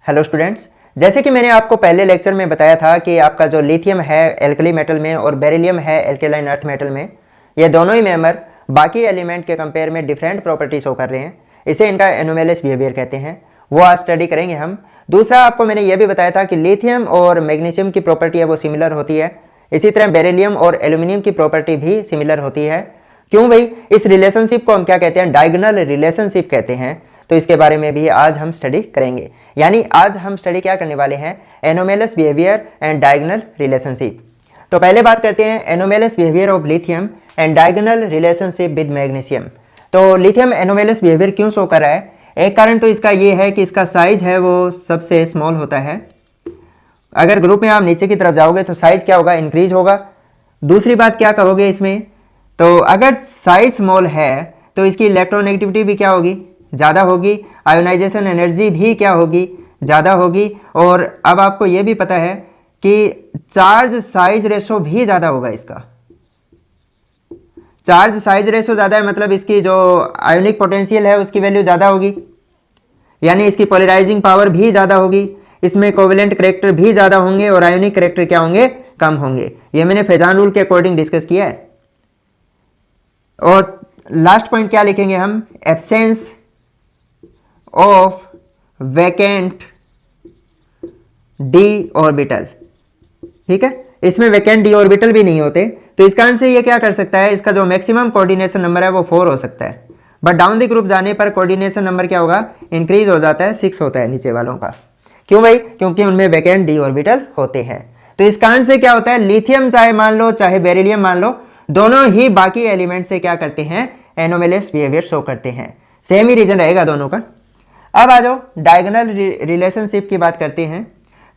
Hello students, जैसे कि मैंने आपको पहले लेक्चर में बताया था कि आपका जो लिथियम है एल्कली मेटल में और बेरिलियम है एल्केलाइन अर्थ मेटल में, ये दोनों ही मेंबर बाकी एलिमेंट के कंपेयर में डिफरेंट प्रॉपर्टी शो कर रहे हैं। इसे इनका एनोमेलस बिहेवियर कहते हैं। वो आज स्टडी करेंगे हम। दूसरा, आपको मैंने ये भी बताया था कि लिथियम और मैग्नीशियम की प्रॉपर्टी है वो सिमिलर होती है। इसी तरह बेरिलियम और एल्यूमिनियम की प्रॉपर्टी भी सिमिलर होती है। क्यों भाई? इस रिलेशनशिप को हम क्या कहते हैं? डायगोनल रिलेशनशिप कहते हैं। तो इसके बारे में भी आज हम स्टडी करेंगे। यानी आज हम स्टडी क्या करने वाले हैं? Anomalous behaviour and diagonal relationship. तो पहले बात करते हैं anomalous behaviour of lithium and diagonal relationship with magnesium. तो लिथियम एनोमेलस बिहेवियर क्यों शो कर रहा है? एक कारण तो इसका ये है कि इसका साइज है वो सबसे स्मॉल होता है। अगर ग्रुप में आप नीचे की तरफ जाओगे तो साइज क्या होगा? इंक्रीज होगा। दूसरी बात क्या कहोगे इसमें? तो अगर साइज स्मॉल है तो इसकी इलेक्ट्रोनेगेटिविटी भी क्या होगी? ज़्यादा होगी। आयोनाइजेशन एनर्जी भी क्या होगी? ज़्यादा होगी। और अब आपको ये भी पता है कि चार्ज साइज रेशो भी ज़्यादा होगा। इसका चार्ज साइज रेशो ज़्यादा है मतलब इसकी जो आयोनिक पोटेंशियल है उसकी वैल्यू ज़्यादा होगी, यानी इसकी पोलराइजिंग पावर भी ज़्यादा होगी। इसमें कोवेलेंट करेक्टर भी ज़्यादा होंगे और आयोनिक करेक्टर क्या होंगे? कम होंगे। ये मैंने फेजान रूल के अकॉर्डिंग डिस्कस किया है। और लास्ट पॉइंट क्या लिखेंगे हम? Absence of vacant D orbital. ठीक है, इसमें वैकेंट डी ऑर्बिटल भी नहीं होते। तो इस कारण से ये क्या कर सकता है? इसका जो मैक्सिमम कोऑर्डिनेशन नंबर है वो 4 हो सकता है, बट डाउन द ग्रुप जाने पर कोऑर्डिनेशन नंबर क्या होगा? इंक्रीज हो जाता है, 6 होता है नीचे वालों का। क्यों भाई? क्योंकि उनमें वैकेंट डी ऑर्बिटल होते हैं। तो इस कारण से क्या होता है? लिथियम चाहे मान लो चाहे बेरिलियम मान लो, दोनों ही बाकी एलिमेंट से क्या करते हैं? एनोमेलस बिहेवियर शो करते हैं। सेम ही रीजन रहेगा दोनों का। अब आ जाओ डायगोनल रिलेशनशिप की बात करते हैं।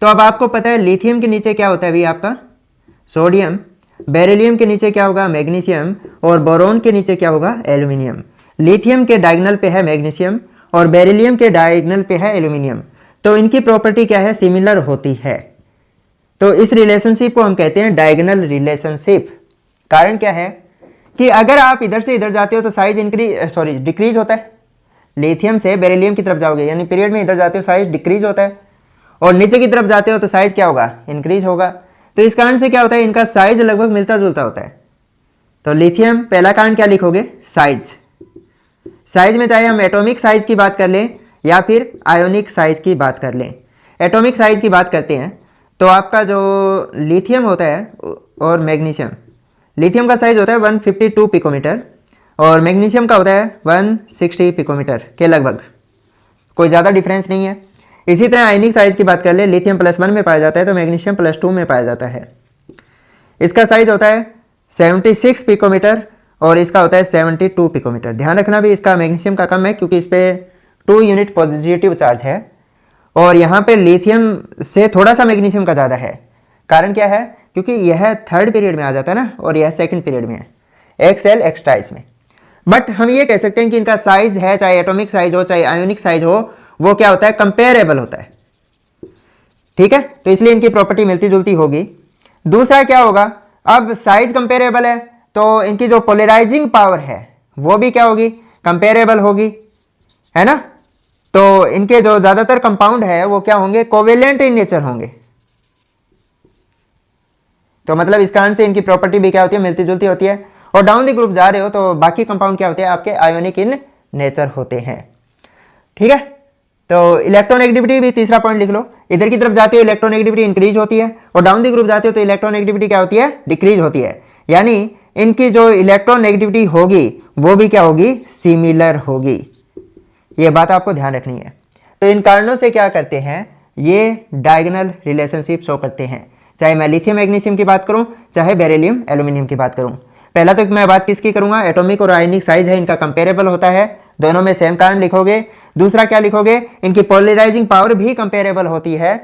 तो अब आपको पता है लिथियम के नीचे क्या होता है भाई? आपका सोडियम। बेरिलियम के नीचे क्या होगा? मैग्नीशियम। और बोरोन के नीचे क्या होगा? एल्यूमिनियम। लिथियम के डायगोनल पे है मैग्नीशियम और बेरिलियम के डायगोनल पे है एल्यूमिनियम। तो इनकी प्रॉपर्टी क्या है? सिमिलर होती है। तो इस रिलेशनशिप को हम कहते हैं डायगोनल रिलेशनशिप। कारण क्या है कि अगर आप इधर से इधर जाते हो तो साइज डिक्रीज होता है। लिथियम से बेरिलियम की तरफ जाओगे यानी पीरियड में इधर जाते हो साइज डिक्रीज होता है, और नीचे की तरफ जाते हो तो साइज क्या होगा? इंक्रीज होगा। तो इस कारण से क्या होता है? इनका साइज लगभग मिलता जुलता होता है। तो लिथियम, पहला कारण क्या लिखोगे? साइज। साइज में चाहे हम एटॉमिक साइज की बात कर लें या फिर आयोनिक साइज की बात कर लें। एटॉमिक साइज की बात करते हैं तो आपका जो लिथियम होता है और मैग्नीशियम, लिथियम का साइज होता है 152 पिकोमीटर और मैग्नीशियम का होता है 160 पिकोमीटर के लगभग, कोई ज़्यादा डिफरेंस नहीं है। इसी तरह आयनिक साइज की बात कर ले, लिथियम +1 में पाया जाता है तो मैग्नीशियम +2 में पाया जाता है। इसका साइज होता है 76 पिकोमीटर और इसका होता है 72 पिकोमीटर। ध्यान रखना भी इसका मैग्नीशियम का कम है क्योंकि इस पर 2 यूनिट पॉजिटिव चार्ज है और यहाँ पे लिथियम से थोड़ा सा मैग्नीशियम का ज़्यादा है। कारण क्या है? क्योंकि यह 3rd पीरियड में आ जाता है ना और यह 2nd पीरियड में है, एक सेल एक्स्ट्रा इसमें। बट हम ये कह सकते हैं कि इनका साइज है, चाहे एटॉमिक साइज हो चाहे आयोनिक साइज हो, वो क्या होता है? कंपेरेबल होता है। ठीक है, तो इसलिए इनकी प्रॉपर्टी मिलती जुलती होगी। दूसरा क्या होगा? अब साइज कंपेरेबल है तो इनकी जो पोलराइजिंग पावर है वो भी क्या होगी? कंपेरेबल होगी, है ना। तो इनके जो ज्यादातर कंपाउंड है वो क्या होंगे? कोवेलेंट इन नेचर होंगे। तो मतलब इस कारण से इनकी प्रॉपर्टी भी क्या होती है? मिलती जुलती होती है। और डाउन द ग्रुप जा रहे हो तो बाकी कंपाउंड क्या होते हैं? आपके आयोनिक इन नेचर होते हैं। ठीक है, तो इलेक्ट्रोनेगेटिविटी भी तीसरा पॉइंट लिख लो। इधर की तरफ जाते हो इलेक्ट्रोनेगेटिविटी इंक्रीज होती है और डाउन द ग्रुप जाते हो तो इलेक्ट्रोनेगेटिविटी क्या होती है? डिक्रीज होती है। यानी इनकी जो इलेक्ट्रोनेगेटिविटी होगी वो भी क्या होगी? सिमिलर होगी। ये बात आपको ध्यान रखनी है। तो इन कारणों से क्या करते हैं? ये डायगोनल रिलेशनशिप शो करते हैं। चाहे मैं लिथियम मैग्नीशियम की बात करूं चाहे बेरिलियम एल्यूमिनियम की बात करूं। पहला तो मैं बात किसकी करूंगा? एटॉमिक और आयनिक साइज है, इनका कंपेरेबल होता है, दोनों में सेम कारण लिखोगे। दूसरा क्या लिखोगे? इनकी पोलराइजिंग पावर भी कंपेरेबल होती है।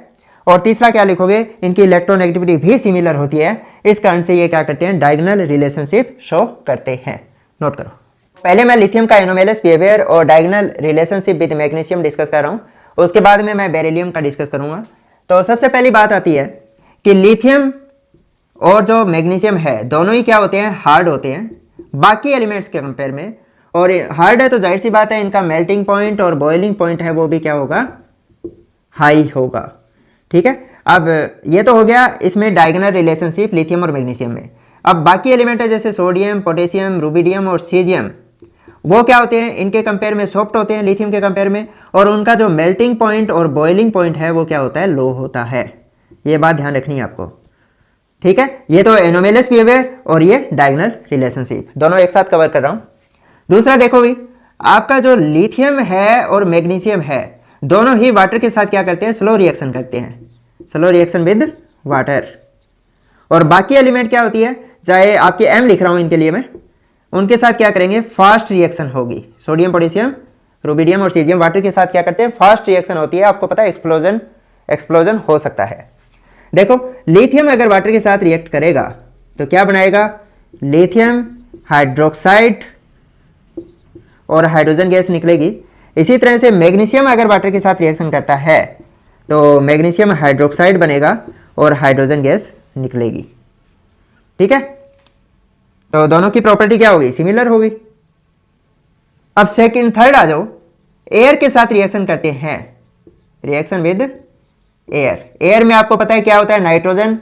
और तीसरा क्या लिखोगे? इनकी इलेक्ट्रोनेगेटिविटी भी सिमिलर होती है। इस कारण से ये क्या करते हैं? डायगोनल रिलेशनशिप शो करते हैं। नोट करो। पहले मैं लिथियम का एनोमेलस बिहेवियर और diagonal relationship with magnesium discuss कर रहा हूँ, उसके बाद में मैं बेरिलियम का डिस्कस करूंगा। तो सबसे पहली बात आती है कि लिथियम और जो मैग्नीशियम है दोनों ही क्या होते हैं? हार्ड होते हैं बाकी एलिमेंट्स के कंपेयर में। और हार्ड है तो जाहिर सी बात है इनका मेल्टिंग पॉइंट और बॉइलिंग पॉइंट है वो भी क्या होगा? हाई होगा। ठीक है, अब ये तो हो गया इसमें डायगोनल रिलेशनशिप लिथियम और मैग्नीशियम में। अब बाकी एलिमेंट है जैसे सोडियम, पोटेशियम, रुबिडियम और सीजियम, वो क्या होते हैं, इनके कंपेयर में सॉफ्ट होते हैं लिथियम के कंपेयर में, और उनका जो मेल्टिंग पॉइंट और बॉइलिंग पॉइंट है वो क्या होता है, लो होता है। ये बात ध्यान रखनी है आपको। ठीक है, ये तो एनोमेलस बिहेवियर और ये डायगोनल रिलेशनशिप दोनों एक साथ कवर कर रहा हूं। दूसरा देखो भी, आपका जो लिथियम है और मैग्नीशियम है दोनों ही वाटर के साथ क्या करते हैं, स्लो रिएक्शन करते हैं, स्लो रिएक्शन विद वाटर। और बाकी एलिमेंट क्या होती है, चाहे आपके एम लिख रहा हूं इनके लिए मैं, उनके साथ क्या करेंगे, फास्ट रिएक्शन होगी। सोडियम, पोटेशियम, रुबिडियम और सीजियम वाटर के साथ क्या करते हैं, फास्ट रिएक्शन होती है। आपको पता है एक्सप्लोजन हो सकता है। देखो लिथियम अगर वाटर के साथ रिएक्ट करेगा तो क्या बनाएगा, लिथियम हाइड्रोक्साइड और हाइड्रोजन गैस निकलेगी। इसी तरह से मैग्नीशियम अगर वाटर के साथ रिएक्शन करता है तो मैग्नीशियम हाइड्रोक्साइड बनेगा और हाइड्रोजन गैस निकलेगी। ठीक है, तो दोनों की प्रॉपर्टी क्या होगी, सिमिलर होगी। अब सेकंड थर्ड आ जाओ, एयर के साथ रिएक्शन करते हैं, रिएक्शन विद एयर। एयर में आपको पता है क्या होता है, नाइट्रोजन।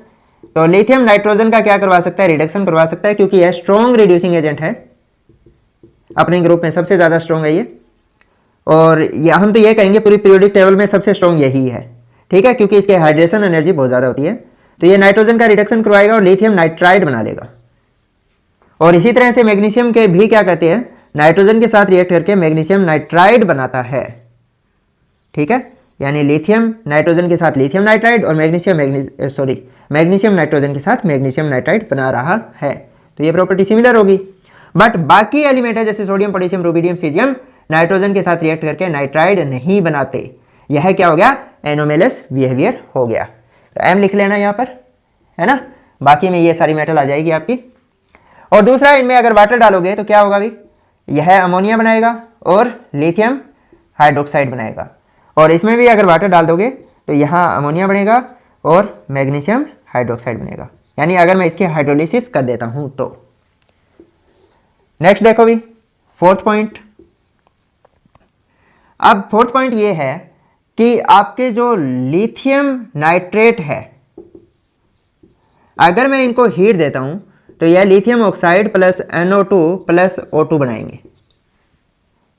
तो लिथियम नाइट्रोजन का क्या करवा सकता है, रिडक्शन करवा सकता है, क्योंकि यह स्ट्रॉन्ग रिड्यूसिंग एजेंट है, अपने ग्रुप में सबसे ज्यादा स्ट्रॉन्ग है ये। और हम तो ये कहेंगे पूरी पीरियोडिक टेबल में सबसे स्ट्रॉन्ग यही है। ठीक है, क्योंकि इसके हाइड्रेशन एनर्जी बहुत ज्यादा होती है। तो ये नाइट्रोजन का रिडक्शन करवाएगा और लिथियम नाइट्राइड बना लेगा। और इसी तरह से मैग्नीशियम के भी क्या करते हैं, नाइट्रोजन के साथ रिएक्ट करके मैग्नीशियम नाइट्राइड बनाता है। ठीक है, यानी लिथियम नाइट्रोजन के साथ लिथियम नाइट्राइड और मैग्नीशियम नाइट्रोजन के साथ मैग्नीशियम नाइट्राइड बना रहा है। तो ये प्रॉपर्टी सिमिलर होगी। बट बाकी एलिमेंट है जैसे sodium, potassium, rubidium, caesium nitrogen के साथ रिएक्ट करके नाइट्राइड नहीं बनाते। यह क्या हो गया, एनोमेलस बिहेवियर हो गया। तो एम लिख लेना यहाँ पर, है ना। बाकी में ये सारी मेटल आ जाएगी आपकी। और दूसरा, इनमें अगर वाटर डालोगे तो क्या होगा भाई, यह अमोनिया बनाएगा और लिथियम हाइड्रोक्साइड बनाएगा। और इसमें भी अगर वाटर डाल दोगे तो यहाँ अमोनिया बनेगा और मैग्नीशियम हाइड्रोक्साइड बनेगा। यानी अगर मैं इसकी हाइड्रोलिसिस कर देता हूं तो। नेक्स्ट देखो भी, फोर्थ पॉइंट। अब फोर्थ पॉइंट ये है कि आपके जो लिथियम नाइट्रेट है, अगर मैं इनको हीट देता हूं तो यह lithium oxide plus NO2 plus O2 बनाएंगे।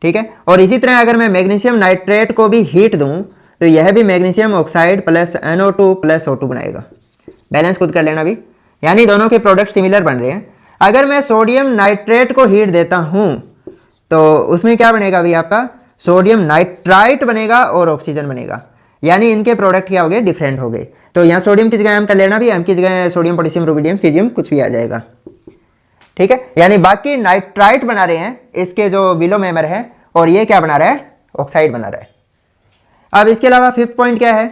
ठीक है, और इसी तरह अगर मैं मैग्नीशियम नाइट्रेट को भी हीट दूं तो यह भी magnesium oxide plus NO2 plus O2 बनाएगा। बैलेंस खुद कर लेना भी, यानी दोनों के प्रोडक्ट सिमिलर बन रहे हैं। अगर मैं सोडियम नाइट्रेट को हीट देता हूं तो उसमें क्या बनेगा भी, आपका सोडियम नाइट्राइट बनेगा और ऑक्सीजन बनेगा। यानी इनके प्रोडक्ट क्या हो गए, डिफरेंट हो गए। तो यहाँ सोडियम की जगह एम कर लेना भी, एम की जगह सोडियम, पोटेशियम, रुबिडियम, सीजियम कुछ भी आ जाएगा। ठीक है, यानी बाकी नाइट्राइट बना रहे हैं इसके जो बिलो मेमर है, और ये क्या बना रहा है, ऑक्साइड बना रहा है। अब इसके अलावा फिफ्थ पॉइंट क्या है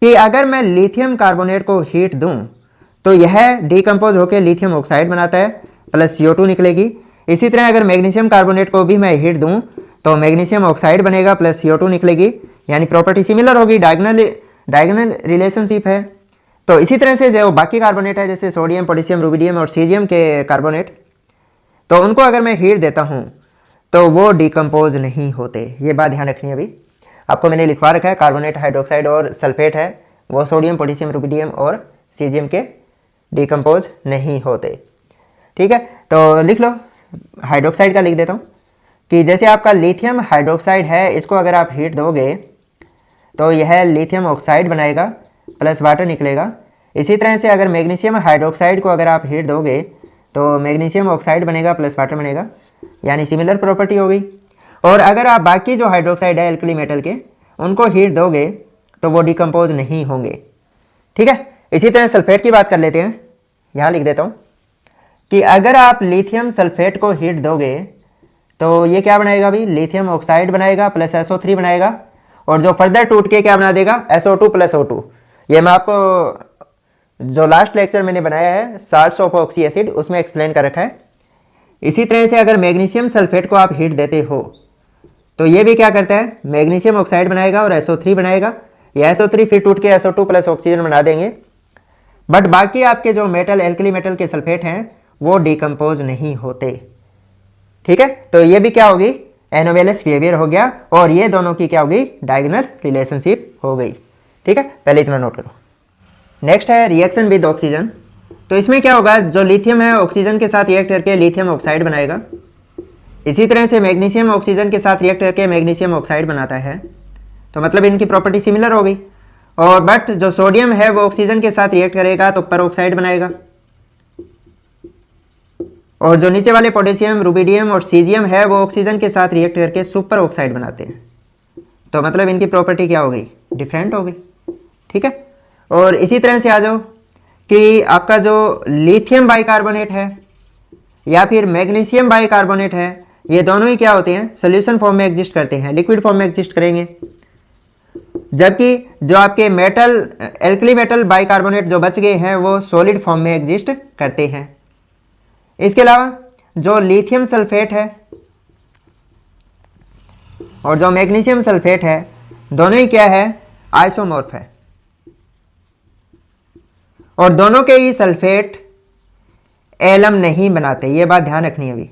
कि अगर मैं लिथियम कार्बोनेट को हीट दूं तो यह डिकम्पोज होकर लिथियम ऑक्साइड बनाता है, प्लस CO2 निकलेगी। इसी तरह अगर मैग्नीशियम कार्बोनेट को भी मैं हीट दूं तो मैग्नीशियम ऑक्साइड बनेगा, प्लस CO2 निकलेगी। यानी प्रॉपर्टी सिमिलर होगी, डायगोनल रिलेशनशिप है। तो इसी तरह से जो बाकी कार्बोनेट है जैसे सोडियम, पोटेशियम, रुबिडियम और सीजियम के कार्बोनेट, तो उनको अगर मैं हीट देता हूं तो वो डिकम्पोज नहीं होते। ये बात ध्यान रखनी है अभी, आपको मैंने लिखवा रखा है। कार्बोनेट, हाइड्रोक्साइड और सल्फेट है, वो सोडियम, पोटेशियम, रुबिडियम और सीजियम के डिकम्पोज नहीं होते। ठीक है, तो लिख लो, हाइड्रोक्साइड का लिख देता हूँ कि जैसे आपका लिथियम हाइड्रोक्साइड है, इसको अगर आप हीट दोगे तो यह लिथियम ऑक्साइड बनाएगा, प्लस वाटर निकलेगा। इसी तरह से अगर मैग्नीशियम हाइड्रोक्साइड को अगर आप हीट दोगे तो मैग्नीशियम ऑक्साइड बनेगा, प्लस वाटर बनेगा। यानी सिमिलर प्रॉपर्टी हो गई। और अगर आप बाकी जो हाइड्रोक्साइड है एल्कली मेटल के, उनको हीट दोगे तो वो डिकम्पोज नहीं होंगे। ठीक है, इसी तरह सल्फेट की बात कर लेते हैं। यहाँ लिख देता हूँ कि अगर आप लिथियम सल्फेट को हीट दोगे तो ये क्या बनाएगा भी, लिथियम ऑक्साइड बनाएगा, प्लस SO3 बनाएगा। और जो फर्दर टूट के क्या बना देगा, SO2 प्लस O2। ये मैं आपको जो लास्ट लेक्चर मैंने बनाया है साल्ट्स ऑफ ऑक्सी एसिड, उसमें एक्सप्लेन कर रखा है। इसी तरह से अगर मैग्नीशियम सल्फेट को आप हीट देते हो तो ये भी क्या करता है, मैग्नीशियम ऑक्साइड बनाएगा और SO3 बनाएगा। ये SO3 फिर टूट के SO2 प्लस ऑक्सीजन बना देंगे। बट बाकी आपके जो मेटल, एल्कली मेटल के सल्फेट हैं, वो डिकम्पोज नहीं होते। ठीक है, तो ये भी क्या होगी, एनोमेलस बिहेवियर हो गया। और ये दोनों की क्या होगी, डायगोनल रिलेशनशिप हो गई। ठीक है, पहले इतना नोट करो। नेक्स्ट है रिएक्शन विद ऑक्सीजन। तो इसमें क्या होगा, जो लिथियम है ऑक्सीजन के साथ रिएक्ट करके लिथियम ऑक्साइड बनाएगा। इसी तरह से मैग्नीशियम ऑक्सीजन के साथ रिएक्ट करके मैग्नीशियम ऑक्साइड बनाता है। तो मतलब इनकी प्रॉपर्टी सिमिलर हो गई। और बट जो सोडियम है वो ऑक्सीजन के साथ रिएक्ट करेगा तो पर ऑक्साइड बनाएगा, और जो नीचे वाले पोटेशियम, रुबिडियम और सीजियम है वो ऑक्सीजन के साथ रिएक्ट करके सुपर ऑक्साइड बनाते हैं। तो मतलब इनकी प्रॉपर्टी क्या हो गई, डिफरेंट हो गई। ठीक है, और इसी तरह से आ जाओ कि आपका जो लिथियम बाइकार्बोनेट है या फिर मैग्नीशियम बाइकार्बोनेट है, ये दोनों ही क्या होते हैं, सोल्यूशन फॉर्म में एग्जिस्ट करते हैं, लिक्विड फॉर्म में एग्जिस्ट करेंगे। जबकि जो आपके मेटल, एल्कली मेटल बाइकार्बोनेट जो बच गए हैं वो सॉलिड फॉर्म में एग्जिस्ट करते हैं। इसके अलावा जो लिथियम सल्फेट है और जो मैग्नीशियम सल्फेट है, दोनों ही क्या है, आइसोमॉर्फ है, और दोनों के ही सल्फेट एलम नहीं बनाते, ये बात ध्यान रखनी है अभी।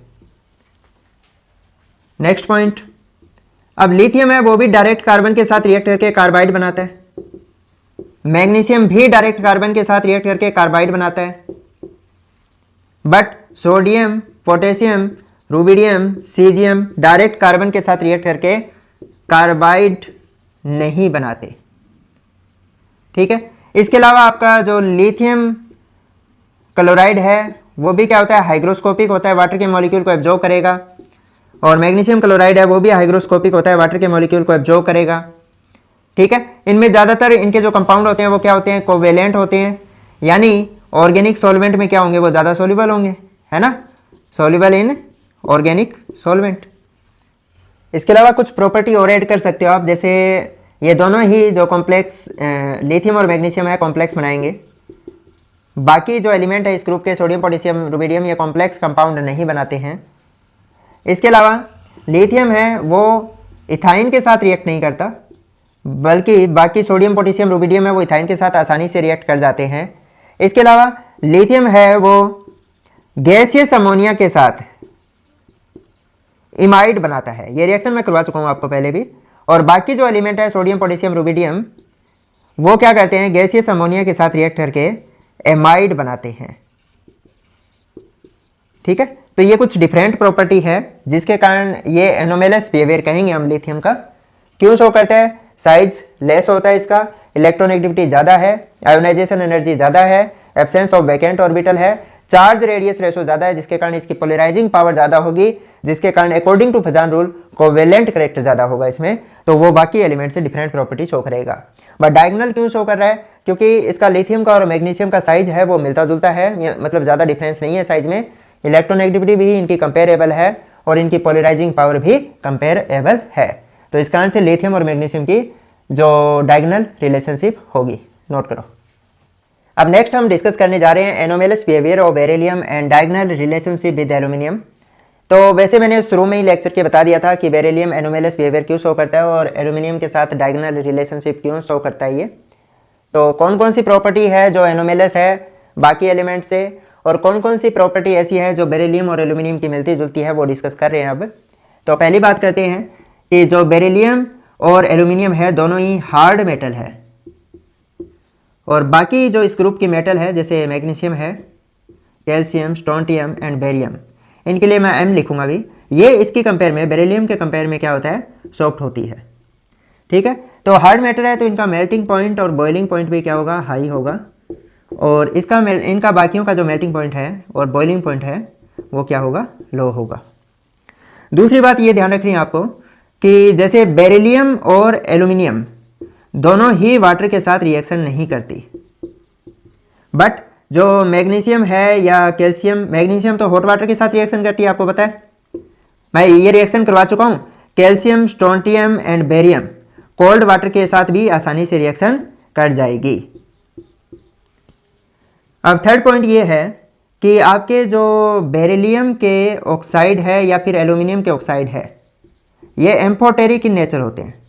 नेक्स्ट पॉइंट, अब लिथियम है वो भी डायरेक्ट कार्बन के साथ रिएक्ट करके कार्बाइड बनाता है, मैग्नीशियम भी डायरेक्ट कार्बन के साथ रिएक्ट करके कार्बाइड बनाता है, but sodium, potassium, rubidium, caesium direct carbon के साथ रिएक्ट करके कार्बाइड नहीं बनाते। ठीक है, इसके अलावा आपका जो लिथियम क्लोराइड है वो भी क्या होता है, हाइग्रोस्कोपिक होता है, वाटर के मॉलिक्यूल को एब्जॉर्ब करेगा, और मैग्नीशियम क्लोराइड है वो भी हाइग्रोस्कोपिक होता है, वाटर के मॉलिक्यूल को एब्जॉर्ब करेगा। ठीक है, इनमें ज़्यादातर इनके जो कंपाउंड होते हैं वो क्या होते हैं, कोवेलेंट होते हैं, यानी ऑर्गेनिक सॉल्वेंट में क्या होंगे, वो ज़्यादा सोल्यूबल होंगे, है ना, सोल्यूबल इन ऑर्गेनिक सॉल्वेंट। इसके अलावा कुछ प्रॉपर्टी और ऐड कर सकते हो आप, जैसे ये दोनों ही जो कॉम्प्लेक्स लिथियम और मैग्नीशियम है कॉम्प्लेक्स बनाएंगे। बाकी जो एलिमेंट है इस ग्रुप के, सोडियम, पोटेशियम, रुबिडियम, ये कॉम्प्लेक्स कंपाउंड नहीं बनाते हैं। इसके अलावा लिथियम है वो इथाइन के साथ रिएक्ट नहीं करता, बल्कि बाकी सोडियम, पोटेशियम, रुबिडियम है वो इथाइन के साथ आसानी से रिएक्ट कर जाते हैं। इसके अलावा लिथियम है वो गैसियस अमोनिया के साथ इमाइड बनाता है, ये रिएक्शन मैं करवा चुका हूँ आपको पहले भी। और बाकी जो एलिमेंट है सोडियम, पोटेशियम, रुबिडियम, वो क्या करते हैं, गैसियस अमोनिया के साथ रिएक्ट करके एमाइड बनाते हैं। ठीक है, तो ये कुछ डिफरेंट प्रॉपर्टी है जिसके कारण ये एनोमेलस बिहेवियर कहेंगे हम लिथियम का। क्यों शो करता है, साइज लेस होता है इसका, इलेक्ट्रॉनेगेटिविटी ज़्यादा है, आयोनाइजेशन एनर्जी ज़्यादा है, एब्सेंस ऑफ वैकेंट ऑर्बिटल है, चार्ज रेडियस रेशो ज़्यादा है जिसके कारण इसकी पोलराइजिंग पावर ज़्यादा होगी, जिसके कारण according to Fajans rule covalent character ज़्यादा होगा इसमें, तो वो बाकी एलिमेंट से डिफरेंट प्रॉपर्टी शो करेगा। बट डायगोनल क्यों शो कर रहा है, क्योंकि इसका लिथियम का और मैग्नीशियम का साइज है वो मिलता जुलता है, मतलब ज़्यादा डिफरेंस नहीं है साइज में, इलेक्ट्रोनेगेटिविटी भी इनकी कंपेरेबल है और इनकी पोलराइजिंग पावर भी कंपेरेबल है। तो इस कारण से लिथियम और मैग्नीशियम की जो डायगोनल रिलेशनशिप होगी, नोट करो। अब नेक्स्ट हम डिस्कस करने जा रहे हैं anomalous behaviour of beryllium and diagonal relationship with aluminium. तो वैसे मैंने शुरू में ही लेक्चर के बता दिया था कि बेरिलियम एनोमेलस बिहेवियर क्यों शो करता है और एल्यूमिनियम के साथ डायगोनल रिलेशनशिप क्यों शो करता है ये। तो कौन कौन सी प्रॉपर्टी है जो एनोमेलस है बाकी एलिमेंट से, और कौन कौन सी प्रॉपर्टी ऐसी है जो बेरिलियम और एल्यूमिनियम की मिलती जुलती है, वो डिस्कस कर रहे हैं अब। तो पहली बात करते हैं कि जो बेरिलियम और एल्यूमिनियम है दोनों ही हार्ड मेटल है, और बाकी जो इस ग्रुप की मेटल है जैसे मैग्नीशियम है, कैल्शियम, स्ट्रोंटियम एंड बेरियम, इनके लिए मैं एम लिखूंगा अभी, ये इसकी कंपेयर में, बेरिलियम के कंपेयर में क्या होता है, सॉफ्ट होती है। ठीक है, तो हार्ड मेटल है तो इनका मेल्टिंग पॉइंट और बॉइलिंग पॉइंट भी क्या होगा, हाई होगा, और इसका इनका बाकियों का जो मेल्टिंग पॉइंट है और बॉइलिंग पॉइंट है वो क्या होगा, लो होगा। दूसरी बात ये ध्यान रखनी है आपको कि जैसे बेरिलियम और एल्यूमिनियम दोनों ही वाटर के साथ रिएक्शन नहीं करती, बट जो मैग्नीशियम है या कैल्शियम, मैग्नीशियम तो हॉट वाटर के साथ रिएक्शन करती है, आपको पता है, मैं ये रिएक्शन करवा चुका हूँ। Calcium, strontium and barium cold water के साथ भी आसानी से रिएक्शन कर जाएगी। अब थर्ड पॉइंट ये है कि आपके जो बेरिलियम के ऑक्साइड है या फिर एल्यूमिनियम के ऑक्साइड है, ये एम्फोटेरिक इन नेचर होते हैं,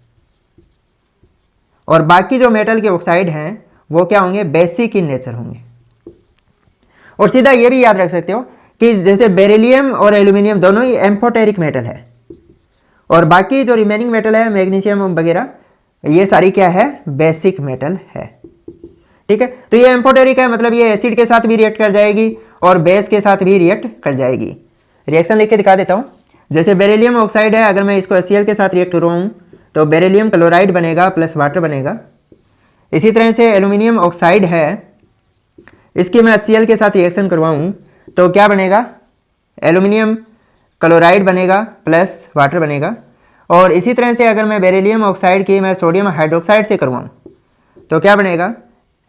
और बाकी जो मेटल के ऑक्साइड हैं वो क्या होंगे, बेसिक इन नेचर होंगे। और सीधा ये भी याद रख सकते हो कि जैसे बेरिलियम और एल्यूमिनियम दोनों ही एम्फोटेरिक मेटल है, और बाकी जो रिमेनिंग मेटल है मैग्नीशियम वगैरह ये सारी क्या है, बेसिक मेटल है। ठीक है, तो ये एम्फोटेरिक है, मतलब ये एसिड के साथ भी रिएक्ट कर जाएगी और बेस के साथ भी रिएक्ट कर जाएगी। रिएक्शन लिख के दिखा देता हूँ। जैसे बेरिलियम ऑक्साइड है, अगर मैं इसको HCl के साथ रिएक्ट करूँ तो बेरिलियम क्लोराइड बनेगा प्लस वाटर बनेगा। इसी तरह से एल्यूमिनियम ऑक्साइड है, इसकी मैं HCl के साथ रिएक्शन करवाऊँ तो क्या बनेगा, एल्यूमिनियम क्लोराइड बनेगा प्लस वाटर बनेगा। और इसी तरह से अगर मैं बेरिलियम ऑक्साइड की मैं सोडियम हाइड्रोक्साइड से करवाऊँ तो क्या बनेगा,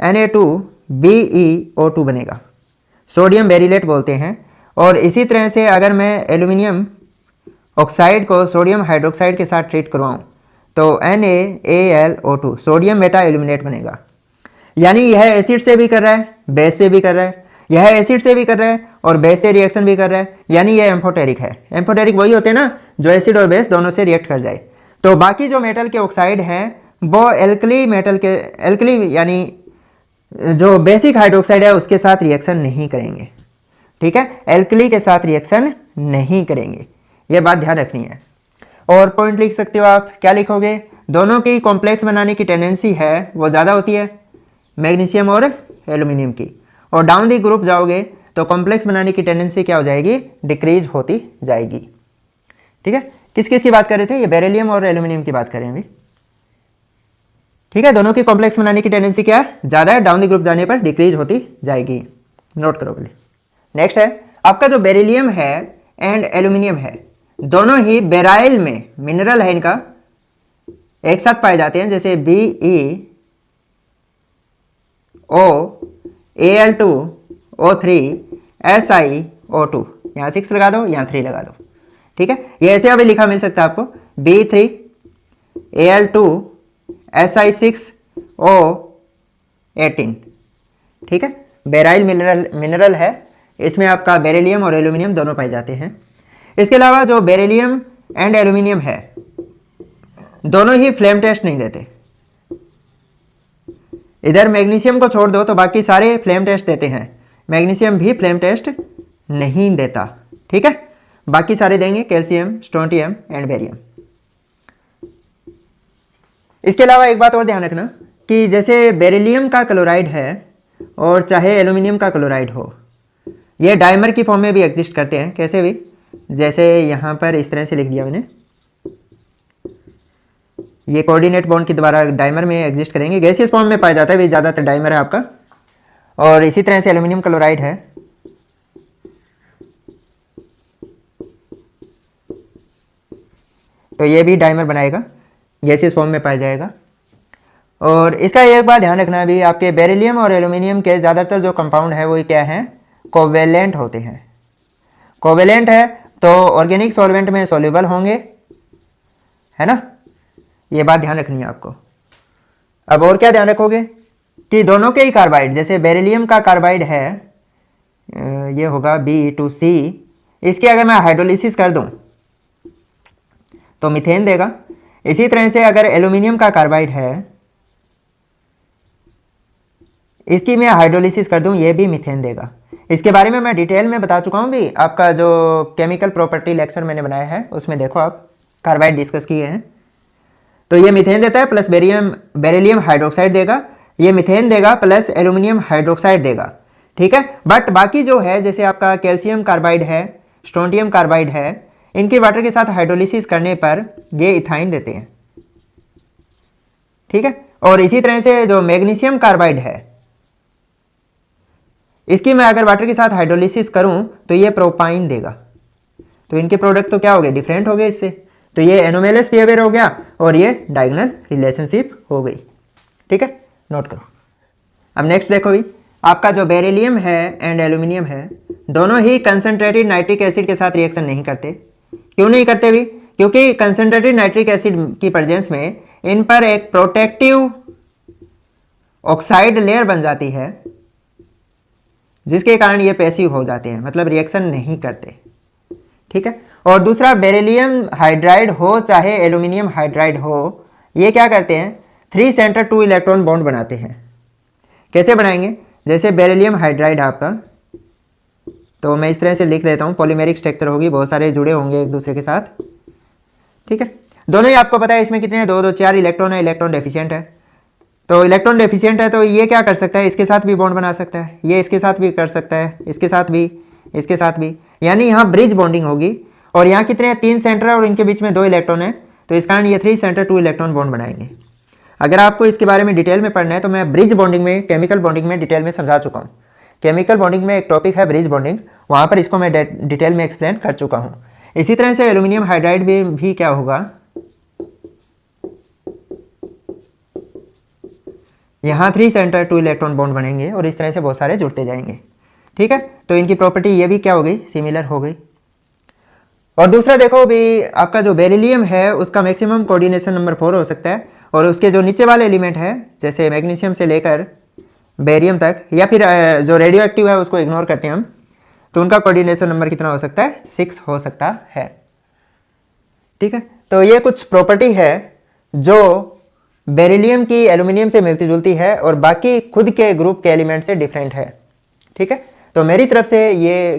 Na2BeO2 बनेगा, सोडियम बेरिलेट बोलते हैं। और इसी तरह से अगर मैं एल्यूमिनियम ऑक्साइड को सोडियम हाइड्रोक्साइड के साथ ट्रीट करवाऊँ तो NaAlO2 सोडियम मेटा एल्यूमिनेट बनेगा। यानी यह एसिड से भी कर रहा है, बेस से भी कर रहा है, यह एसिड से भी कर रहा है और बेस से रिएक्शन भी कर रहा है, यानी यह एम्फोटेरिक है। एम्फोटेरिक वही होते हैं ना जो एसिड और बेस दोनों से रिएक्ट कर जाए। तो बाकी जो मेटल के ऑक्साइड हैं वो एल्कली मेटल के, एल्कली यानी जो बेसिक हाइड्रोक्साइड है उसके साथ रिएक्शन नहीं करेंगे। ठीक है, एल्कली के साथ रिएक्शन नहीं करेंगे, ये बात ध्यान रखनी है। और पॉइंट लिख सकते हो आप, क्या लिखोगे, दोनों की कॉम्प्लेक्स बनाने की टेंडेंसी है वो ज़्यादा होती है मैग्नीशियम और एल्यूमिनियम की, और डाउन दी ग्रुप जाओगे तो कॉम्प्लेक्स बनाने की टेंडेंसी क्या हो जाएगी, डिक्रीज होती जाएगी। ठीक है, किस किस की बात कर रहे थे, ये बेरिलियम और एल्यूमिनियम की बात कर रहे हैं अभी। ठीक है, दोनों की कॉम्प्लेक्स बनाने की टेंडेंसी क्या है, ज़्यादा है, डाउन दी ग्रुप जाने पर डिक्रीज होती जाएगी। नोट करो पहले। नेक्स्ट है आपका जो बेरिलियम है एंड एल्यूमिनियम है, दोनों ही बेराइल में मिनरल है, इनका एक साथ पाए जाते हैं, जैसे BeOAl2O3SiO2, यहाँ 6 लगा दो, यहाँ 3 लगा दो। ठीक है, ये ऐसे अभी लिखा मिल सकता है आपको, B3Al2Si6O18। ठीक है, बेराइल मिनरल है, इसमें आपका बेरिलियम और एल्यूमिनियम दोनों पाए जाते हैं। इसके अलावा जो बेरिलियम एंड एल्यूमिनियम है दोनों ही फ्लेम टेस्ट नहीं देते। इधर मैग्नीशियम को छोड़ दो तो बाकी सारे फ्लेम टेस्ट देते हैं, मैग्नीशियम भी फ्लेम टेस्ट नहीं देता। ठीक है, बाकी सारे देंगे, कैल्शियम, स्ट्रोंटियम एंड बेरियम। इसके अलावा एक बात और ध्यान रखना कि जैसे बेरिलियम का क्लोराइड है और चाहे एल्यूमिनियम का क्लोराइड हो, ये डाइमर की फॉर्म में भी एग्जिस्ट करते हैं। कैसे भी, जैसे यहाँ पर इस तरह से लिख दिया मैंने, ये कोऑर्डिनेट बॉन्ड के द्वारा डाइमर में एग्जिस्ट करेंगे, गैसियस फॉर्म में पाया जाता है, भी ज़्यादातर डाइमर है आपका। और इसी तरह से एल्यूमिनियम क्लोराइड है, तो ये भी डाइमर बनाएगा, गैसियस फॉर्म में पाया जाएगा। और इसका एक बात ध्यान रखना भी, आपके बेरिलियम और एल्यूमिनियम के ज़्यादातर जो कंपाउंड है वो क्या है, कोवेलेंट होते हैं। कोवेलेंट है तो ऑर्गेनिक सॉल्वेंट में सॉल्युबल होंगे, है ना, ये बात ध्यान रखनी है आपको। अब और क्या ध्यान रखोगे कि दोनों के ही कार्बाइड, जैसे बेरिलियम का कार्बाइड है, ये होगा B2C, इसके अगर मैं हाइड्रोलिसिस कर दूं तो मीथेन देगा। इसी तरह से अगर एल्यूमिनियम का कार्बाइड है, इसकी मैं हाइड्रोलिसिस कर दूं, ये भी मीथेन देगा। इसके बारे में मैं डिटेल में बता चुका हूँ भी, आपका जो केमिकल प्रॉपर्टी लेक्चर मैंने बनाया है उसमें देखो आप, कार्बाइड डिस्कस किए हैं। तो ये मीथेन देता है प्लस बेरिलियम हाइड्रोक्साइड देगा, ये मीथेन देगा प्लस एल्यूमिनियम हाइड्रोक्साइड देगा। ठीक है, बट बाकी जो है जैसे आपका कैल्शियम कार्बाइड है, स्ट्रोंटियम कार्बाइड है, इनके वाटर के साथ हाइड्रोलिसिस करने पर ये इथाइन देते हैं। ठीक है, और इसी तरह से जो मैग्नीशियम कार्बाइड है, इसकी मैं अगर वाटर के साथ हाइड्रोलिसिस करूं तो ये प्रोपाइन देगा। तो इनके प्रोडक्ट तो क्या हो गए, डिफरेंट हो गए इससे, तो ये एनोमेलस बिहेवियर हो गया और ये डायगोनल रिलेशनशिप हो गई। ठीक है, नोट करो। अब नेक्स्ट देखो भी, आपका जो बेरिलियम है एंड एल्यूमिनियम है, दोनों ही कंसनट्रेटेड नाइट्रिक एसिड के साथ रिएक्शन नहीं करते। क्यों नहीं करते भी, क्योंकि कंसनट्रेटेड नाइट्रिक एसिड की प्रेजेंस में इन पर एक प्रोटेक्टिव ऑक्साइड लेयर बन जाती है, जिसके कारण ये पैसिव हो जाते हैं, मतलब रिएक्शन नहीं करते। ठीक है, और दूसरा बेरिलियम हाइड्राइड हो चाहे एल्यूमिनियम हाइड्राइड हो, ये क्या करते हैं, 3 सेंटर 2 इलेक्ट्रॉन बॉन्ड बनाते हैं। कैसे बनाएंगे, जैसे बेरिलियम हाइड्राइड आपका, तो मैं इस तरह से लिख देता हूँ, पॉलीमेरिक स्ट्रक्चर होगी, बहुत सारे जुड़े होंगे एक दूसरे के साथ। ठीक है, दोनों ही आपको पता है इसमें कितने हैं, 2 2 4 इलेक्ट्रॉन है, इलेक्ट्रॉन डेफिशिएंट है। तो इलेक्ट्रॉन डेफिशिएंट है तो ये क्या कर सकता है, इसके साथ भी बॉन्ड बना सकता है, ये इसके साथ भी कर सकता है, इसके साथ भी, इसके साथ भी, यानी यहाँ ब्रिज बॉन्डिंग होगी। और यहाँ कितने हैं, 3 सेंटर है और इनके बीच में 2 इलेक्ट्रॉन है, तो इस कारण ये 3 सेंटर 2 इलेक्ट्रॉन बॉन्ड बनाएंगे। अगर आपको इसके बारे में डिटेल में पढ़ना है तो मैं ब्रिज बॉन्डिंग में, केमिकल बॉन्डिंग में डिटेल में समझा चुका हूँ। केमिकल बॉन्डिंग में एक टॉपिक है ब्रिज बॉन्डिंग, वहाँ पर इसको मैं डिटेल में एक्सप्लेन कर चुका हूँ। इसी तरह से एल्यूमिनियम हाइड्राइड भी क्या होगा, यहाँ 3 सेंटर 2 इलेक्ट्रॉन बॉन्ड बनेंगे और इस तरह से बहुत सारे जुड़ते जाएंगे। ठीक है, तो इनकी प्रॉपर्टी ये भी क्या हो गई, सिमिलर हो गई। और दूसरा देखो भी, आपका जो बेरिलियम है उसका मैक्सिमम कोऑर्डिनेशन नंबर 4 हो सकता है, और उसके जो नीचे वाले एलिमेंट है जैसे मैग्नीशियम से लेकर बेरियम तक, या फिर जो रेडियो एक्टिव है उसको इग्नोर करते हैं हम, तो उनका कोऑर्डिनेशन नंबर कितना हो सकता है, 6 हो सकता है। ठीक है, तो ये कुछ प्रॉपर्टी है जो बेरिलियम की एल्यूमिनियम से मिलती जुलती है और बाकी खुद के ग्रुप के एलिमेंट से डिफरेंट है। ठीक है, तो मेरी तरफ से ये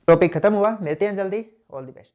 टॉपिक खत्म हुआ, मिलते हैं जल्दी, ऑल द बेस्ट।